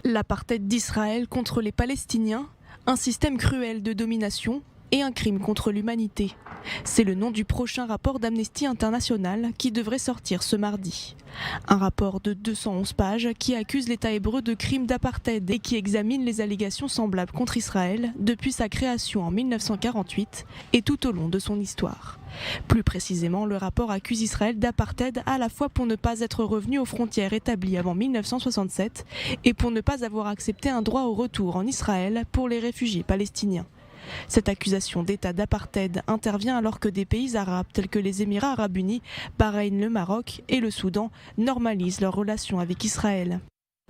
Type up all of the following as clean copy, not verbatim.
L'apartheid d'Israël contre les Palestiniens, un système cruel de domination et un crime contre l'humanité. C'est le nom du prochain rapport d'Amnesty International qui devrait sortir ce mardi. Un rapport de 211 pages qui accuse l'État hébreu de crimes d'apartheid et qui examine les allégations semblables contre Israël depuis sa création en 1948 et tout au long de son histoire. Plus précisément, le rapport accuse Israël d'apartheid à la fois pour ne pas être revenu aux frontières établies avant 1967 et pour ne pas avoir accepté un droit au retour en Israël pour les réfugiés palestiniens. Cette accusation d'état d'apartheid intervient alors que des pays arabes tels que les Émirats arabes unis, Bahreïn, le Maroc et le Soudan normalisent leurs relations avec Israël.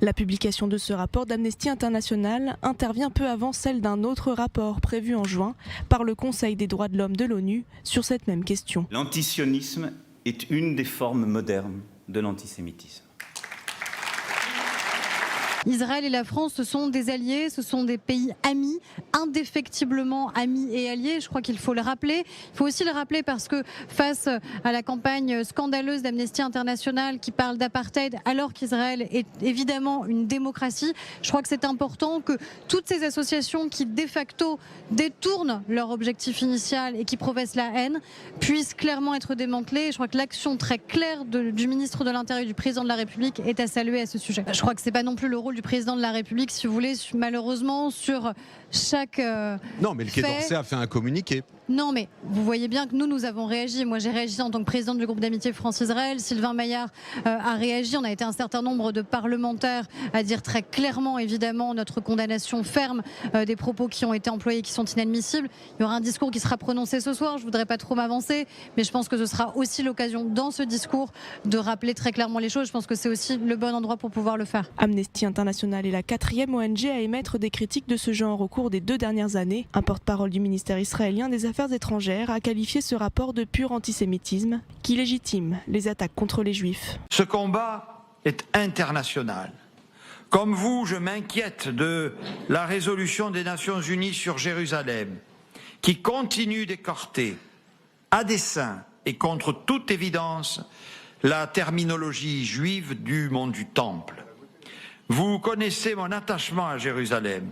La publication de ce rapport d'Amnesty International intervient peu avant celle d'un autre rapport prévu en juin par le Conseil des droits de l'homme de l'ONU sur cette même question. L'antisionisme est une des formes modernes de l'antisémitisme. Israël et la France, ce sont des alliés, ce sont des pays amis, indéfectiblement amis et alliés. Je crois qu'il faut le rappeler. Il faut aussi le rappeler parce que face à la campagne scandaleuse d'Amnesty International qui parle d'apartheid alors qu'Israël est évidemment une démocratie, je crois que c'est important que toutes ces associations qui de facto détournent leur objectif initial et qui professent la haine puissent clairement être démantelées. Je crois que l'action très claire du ministre de l'Intérieur et du président de la République est à saluer à ce sujet. Je crois que c'est pas non plus le rôle du président de la République, si vous voulez, malheureusement, sur chaque Non, mais le Quai d'Orsay a fait un communiqué. Non, mais vous voyez bien que nous avons réagi. Moi, j'ai réagi en tant que présidente du groupe d'amitié France-Israël. Sylvain Maillard a réagi. On a été un certain nombre de parlementaires à dire très clairement, évidemment, notre condamnation ferme des propos qui ont été employés, qui sont inadmissibles. Il y aura un discours qui sera prononcé ce soir. Je ne voudrais pas trop m'avancer, mais je pense que ce sera aussi l'occasion, dans ce discours, de rappeler très clairement les choses. Je pense que c'est aussi le bon endroit pour pouvoir le faire. Amnesty International est la 4e ONG à émettre des critiques de ce genre au cours des 2 dernières années. Un porte-parole du ministère israélien des Affaires étrangères a qualifié ce rapport de pur antisémitisme qui légitime les attaques contre les Juifs. Ce combat est international. Comme vous, je m'inquiète de la résolution des Nations Unies sur Jérusalem qui continue d'écarter à dessein et contre toute évidence la terminologie juive du mont du Temple. Vous connaissez mon attachement à Jérusalem,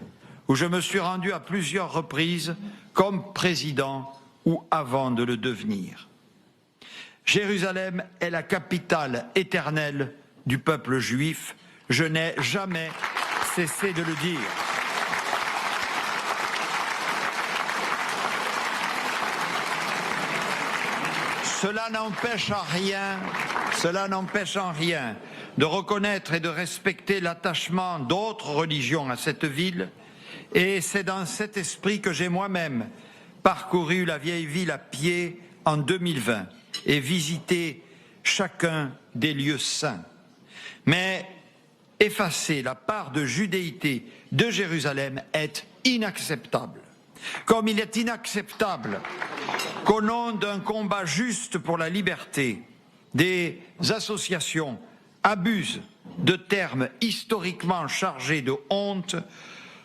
où je me suis rendu à plusieurs reprises comme président ou avant de le devenir. Jérusalem est la capitale éternelle du peuple juif. Je n'ai jamais cessé de le dire. Cela n'empêche en rien de reconnaître et de respecter l'attachement d'autres religions à cette ville. Et c'est dans cet esprit que j'ai moi-même parcouru la vieille ville à pied en 2020 et visité chacun des lieux saints. Mais effacer la part de judéité de Jérusalem est inacceptable. Comme il est inacceptable qu'au nom d'un combat juste pour la liberté, des associations abusent de termes historiquement chargés de honte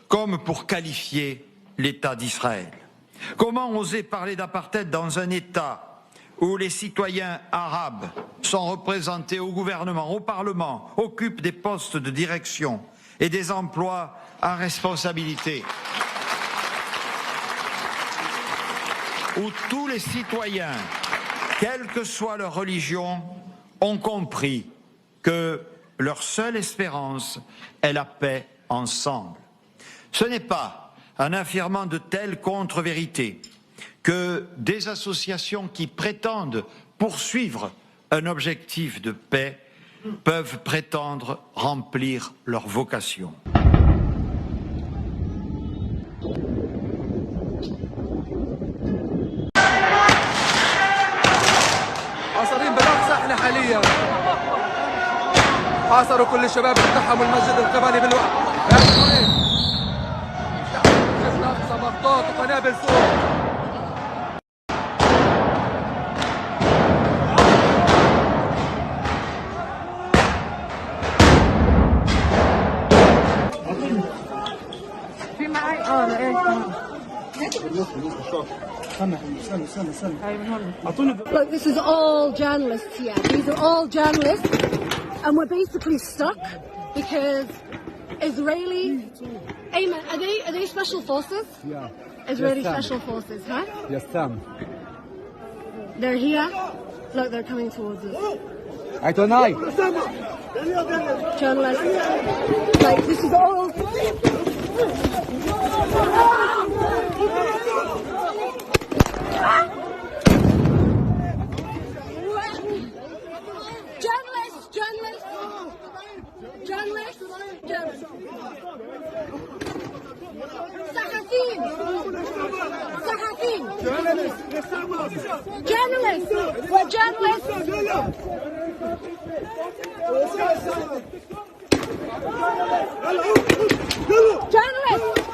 comme pour qualifier l'État d'Israël. Comment oser parler d'apartheid dans un État où les citoyens arabes sont représentés au gouvernement, au Parlement, occupent des postes de direction et des emplois à responsabilité, où tous les citoyens, quelle que soit leur religion, ont compris que leur seule espérance est la paix ensemble. Ce n'est pas en affirmant de telles contre-vérités que des associations qui prétendent poursuivre un objectif de paix peuvent prétendre remplir leur vocation. حاصروا كل الشباب اللي اقتحموا المسجد القبلي بالوقت. شفنا اقصى مخطوط وقنابل فوق. في معي Look, this is all journalists here. These are all journalists, and we're basically stuck because Israeli. Ayman, are they special forces? Yeah. Israeli Yes, special forces, huh? Yes, Sam. They're here. Look, they're coming towards us. I don't know. Journalists. Like, this is all. Journalists. Sahafin. Journalists. We're journalists. Journalists.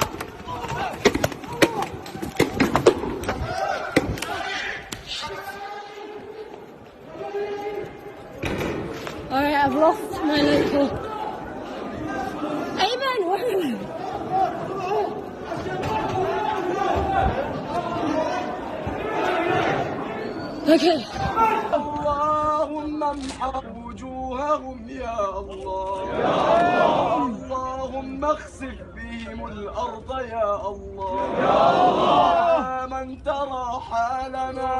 All right, I've lost my local. Ayman, where am I? Okay. اللهم امحق وجوههم يا الله اللهم اخسف بهم الأرض يا الله يا من ترى حالنا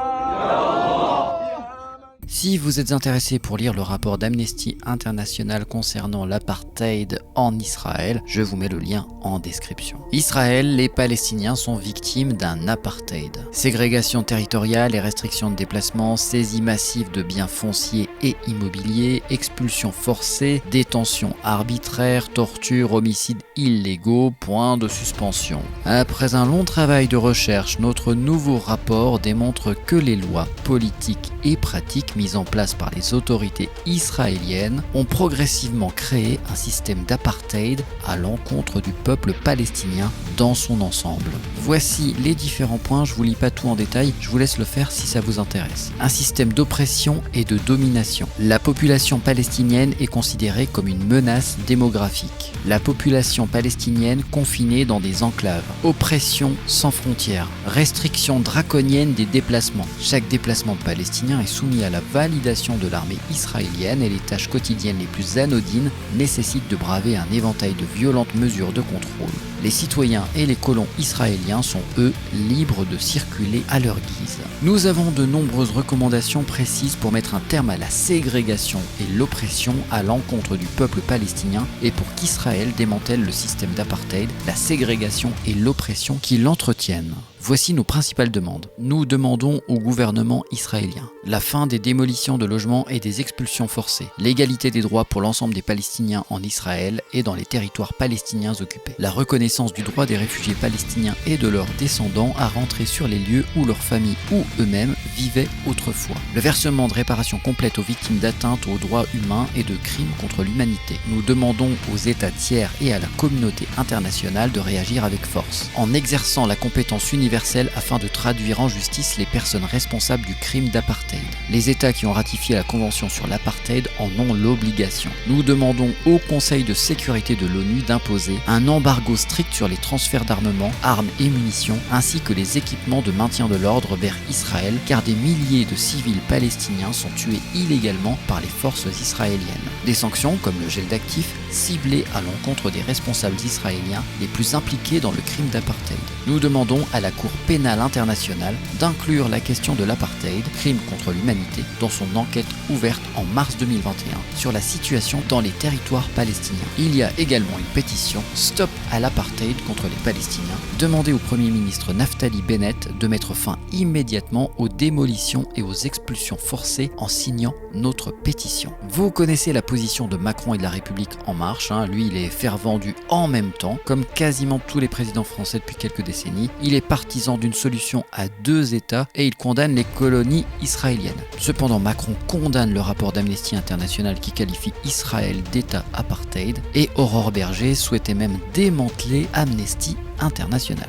Si vous êtes intéressé pour lire le rapport d'Amnesty International concernant l'apartheid en Israël, je vous mets le lien en description. Israël, les Palestiniens sont victimes d'un apartheid. Ségrégation territoriale et restrictions de déplacement, saisie massive de biens fonciers et immobiliers, expulsion forcée, détention arbitraire, torture, homicides illégaux, point de suspension. Après un long travail de recherche, notre nouveau rapport démontre que les lois politiques et pratiques mises en place par les autorités israéliennes ont progressivement créé un système d'apartheid à l'encontre du peuple palestinien dans son ensemble. Voici les différents points, je vous lis pas tout en détail, je vous laisse le faire si ça vous intéresse. Un système d'oppression et de domination. La population palestinienne est considérée comme une menace démographique. La population palestinienne confinée dans des enclaves. Oppression sans frontières. Restriction draconienne des déplacements. Chaque déplacement palestinien est soumis à la validation de l'armée israélienne et les tâches quotidiennes les plus anodines nécessitent de braver un éventail de violentes mesures de contrôle. Les citoyens et les colons israéliens sont, eux, libres de circuler à leur guise. Nous avons de nombreuses recommandations précises pour mettre un terme à la ségrégation et l'oppression à l'encontre du peuple palestinien et pour qu'Israël démantèle le système d'apartheid, la ségrégation et l'oppression qui l'entretiennent. Voici nos principales demandes. Nous demandons au gouvernement israélien la fin des démolitions de logements et des expulsions forcées, l'égalité des droits pour l'ensemble des Palestiniens en Israël et dans les territoires palestiniens occupés, la reconnaissance du droit des réfugiés palestiniens et de leurs descendants à rentrer sur les lieux où leurs familles ou eux-mêmes vivaient autrefois, le versement de réparations complètes aux victimes d'atteintes aux droits humains et de crimes contre l'humanité. Nous demandons aux États tiers et à la communauté internationale de réagir avec force, en exerçant la compétence universelle afin de traduire en justice les personnes responsables du crime d'apartheid. Les États qui ont ratifié la Convention sur l'apartheid en ont l'obligation. Nous demandons au Conseil de sécurité de l'ONU d'imposer un embargo strict sur les transferts d'armements, armes et munitions, ainsi que les équipements de maintien de l'ordre vers Israël, car des milliers de civils palestiniens sont tués illégalement par les forces israéliennes. Des sanctions, comme le gel d'actifs, ciblées à l'encontre des responsables israéliens les plus impliqués dans le crime d'apartheid. Nous demandons à la Cour pénale internationale d'inclure la question de l'apartheid, crime contre l'humanité, dans son enquête ouverte en mars 2021 sur la situation dans les territoires palestiniens. Il y a également une pétition Stop à l'apartheid contre les Palestiniens, demandée au Premier ministre Naftali Bennett de mettre fin immédiatement aux démolitions et aux expulsions forcées en signant notre pétition. Vous connaissez la position de Macron et de la République En Marche, lui il est fervent du en même temps, comme quasiment tous les présidents français depuis quelques décennies. Il est partisan d'une solution à deux États et il condamne les colonies israéliennes. Cependant, Macron condamne le rapport d'Amnesty International qui qualifie Israël d'État apartheid et Aurore Berger souhaitait même démanteler Amnesty International.